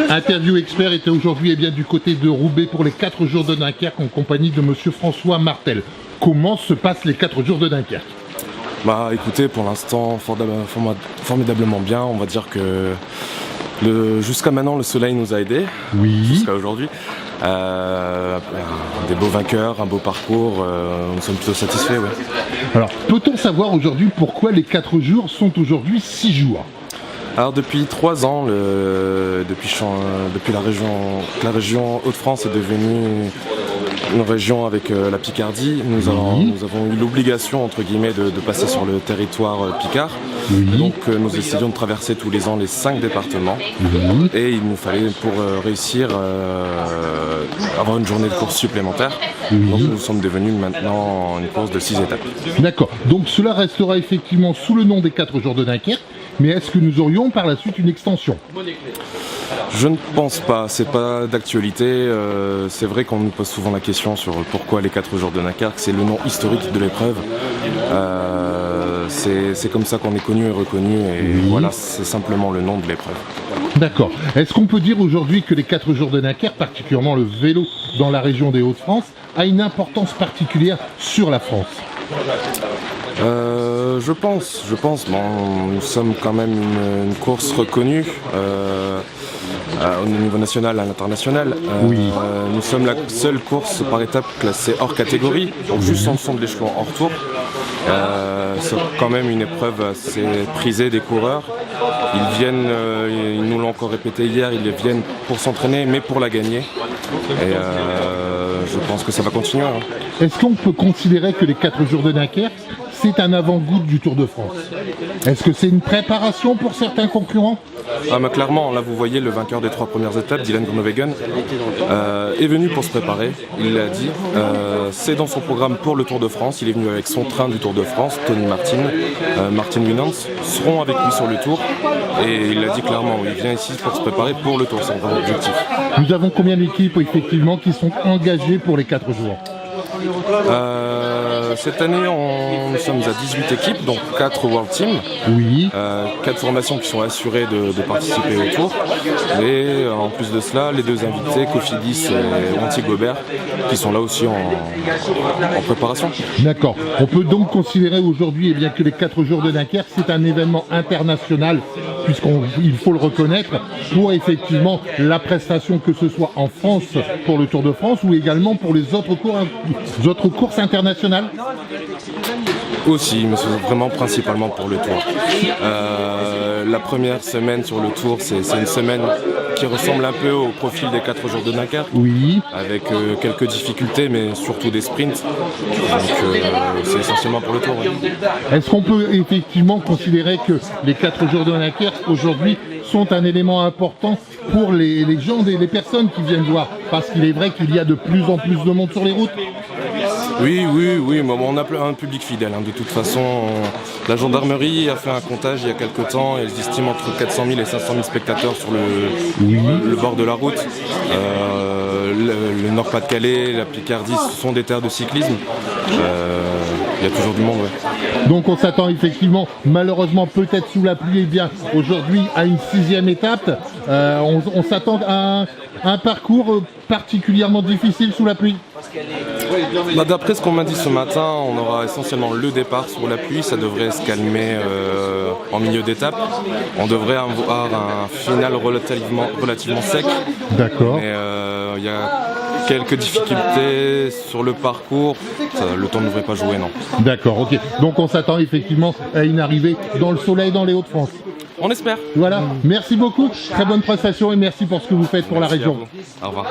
Interview expert était aujourd'hui du côté de Roubaix pour les 4 jours de Dunkerque en compagnie de monsieur François Martel. Comment se passent les 4 jours de Dunkerque? Bah écoutez, pour l'instant, formidablement bien. On va dire que jusqu'à maintenant, le soleil nous a aidés. Oui. Jusqu'à aujourd'hui. Des beaux vainqueurs, un beau parcours, nous sommes plutôt satisfaits. Ouais. Alors, peut-on savoir aujourd'hui pourquoi les 4 jours sont aujourd'hui 6 jours? Alors depuis 3 ans, depuis la région Hauts-de-France est devenue une région avec la Picardie, nous avons eu l'obligation entre guillemets de passer sur le territoire picard. Oui. Donc nous essayons de traverser tous les ans les 5 départements. Oui. Et il nous fallait pour réussir avoir une journée de course supplémentaire. Oui. Donc nous sommes devenus maintenant une course de 6 étapes. D'accord, donc cela restera effectivement sous le nom des 4 jours de Dunkerque, mais est-ce que nous aurions par la suite une extension? Je ne pense pas, c'est pas d'actualité. C'est vrai qu'on nous pose souvent la question sur pourquoi les 4 jours de Dunkerque, c'est le nom historique de l'épreuve. C'est comme ça qu'on est connu et reconnu, et oui. Voilà, c'est simplement le nom de l'épreuve. D'accord. Est-ce qu'on peut dire aujourd'hui que les 4 jours de Dunkerque, particulièrement le vélo dans la région des Hauts-de-France, a une importance particulière sur la France? Je pense. Bon, nous sommes quand même une course reconnue au niveau national et international. Oui. Nous sommes la seule course par étape classée hors catégorie, donc juste en dessous de l'échelon hors tour. C'est quand même une épreuve assez prisée des coureurs. Ils viennent, ils nous l'ont encore répété hier, ils viennent pour s'entraîner mais pour la gagner. Et je pense que ça va continuer. Hein. Est-ce qu'on peut considérer que les 4 jours de Dunkerque, c'est un avant-goût du Tour de France? Est-ce que c'est une préparation pour certains concurrents? Mais clairement, là vous voyez le vainqueur des 3 premières étapes, Dylan Groenewegen, est venu pour se préparer, il l'a dit. C'est dans son programme pour le Tour de France, il est venu avec son train du Tour de France, Tony Martin, Martin Winans, seront avec lui sur le Tour. Et il l'a dit clairement, il vient ici pour se préparer pour le Tour, c'est un objectif. Nous avons combien d'équipes effectivement qui sont engagées pour les 4 jours? Cette année, nous sommes à 18 équipes, donc 4 World Teams. Oui. 4 formations qui sont assurées de participer au Tour. Et en plus de cela, les 2 invités, Cofidis et Wanty Gobert, qui sont là aussi en préparation. D'accord. On peut donc considérer aujourd'hui que les 4 jours de Dunkerque, c'est un événement international, puisqu'il faut le reconnaître, pour effectivement la prestation, que ce soit en France pour le Tour de France ou également pour les autres courses internationales. Aussi, mais c'est vraiment principalement pour le Tour. La première semaine sur le Tour, c'est une semaine qui ressemble un peu au profil des 4 jours de Dunkerque. Oui. Avec quelques difficultés, mais surtout des sprints. Donc c'est essentiellement pour le Tour. Oui. Est-ce qu'on peut effectivement considérer que les 4 jours de Dunkerque aujourd'hui sont un élément important pour les gens, les personnes qui viennent voir? Parce qu'il est vrai qu'il y a de plus en plus de monde sur les routes. Oui, mais on a un public fidèle. Hein. De toute façon, la gendarmerie a fait un comptage il y a quelques temps et ils estiment entre 400 000 et 500 000 spectateurs sur le bord de la route. Le Nord-Pas-de-Calais, la Picardie, ce sont des terres de cyclisme. Il y a toujours du monde, ouais. Donc on s'attend effectivement, malheureusement peut-être sous la pluie, aujourd'hui à une 6e étape. On s'attend à un parcours particulièrement difficile sous la pluie. D'après ce qu'on m'a dit ce matin, on aura essentiellement le départ sous la pluie, ça devrait se calmer en milieu d'étape. On devrait avoir un final relativement sec. D'accord. Mais il y a quelques difficultés sur le parcours, le temps ne devrait pas jouer, non. D'accord, ok. Donc on s'attend effectivement à une arrivée dans le soleil dans les Hauts-de-France. On espère. Voilà, merci beaucoup, très bonne prestation et merci pour ce que vous faites pour la région. Au revoir.